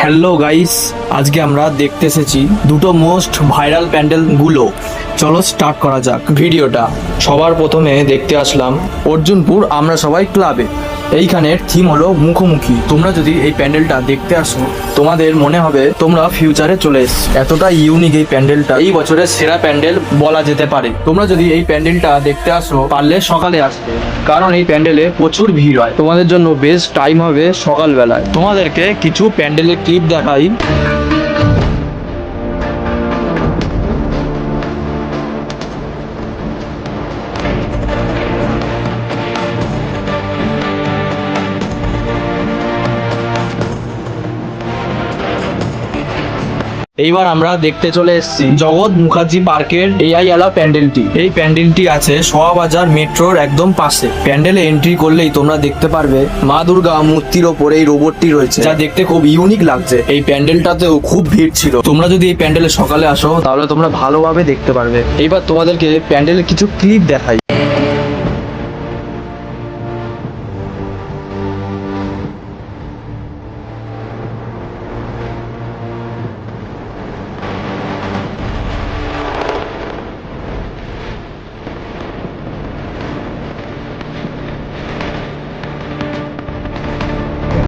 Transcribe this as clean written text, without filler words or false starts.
Hello guys, আজকে আমরা দেখতে এসেছি দুটো মোস্ট ভাইরাল প্যান্ডেল গুলো। চলো স্টার্ট করা যাক ভিডিওটা। সবার প্রথমে দেখতে আসলাম অর্জুনপুর আমরা সবাই ক্লাবে। এইখানের থিম হলো মুখোমুখি। তোমরা যদি এই প্যান্ডেলটা দেখতে আসো তোমাদের মনে হবে তোমরা ফিউচারে চলে এসছো। এতটা ইউনিক এই প্যান্ডেলটা, এই বছরের সেরা প্যান্ডেল বলা যেতে পারে। তোমরা যদি এই প্যান্ডেলটা দেখতে আসো পারলে সকালে আসবে, কারণ এই প্যান্ডেলে প্রচুর ভিড় হয়। তোমাদের জন্য বেস্ট টাইম হবে সকালবেলায়। তোমাদেরকে কিছু প্যান্ডেলের ক্লিপ দেখাই। এইবার আমরা দেখতে চলে এসেছি জগৎ মুখার্জি পার্কের এআই আলা প্যান্ডেলটি। এই প্যান্ডেলটি আছে সোয়াবাজার মেট্রোর একদম পাশে। প্যান্ডেলে এন্ট্রি করলেই তোমরা দেখতে পারবে মা দুর্গা মূর্তির ওপরে এই রোবটটি রয়েছে, যা দেখতে খুব ইউনিক লাগছে। এই প্যান্ডেলটাতেও খুব ভিড় ছিল। তোমরা যদি এই প্যান্ডেলে সকালে আসো তাহলে তোমরা ভালোভাবে দেখতে পারবে। এইবার তোমাদেরকে প্যান্ডেলের কিছু ক্লিপ দেখাই।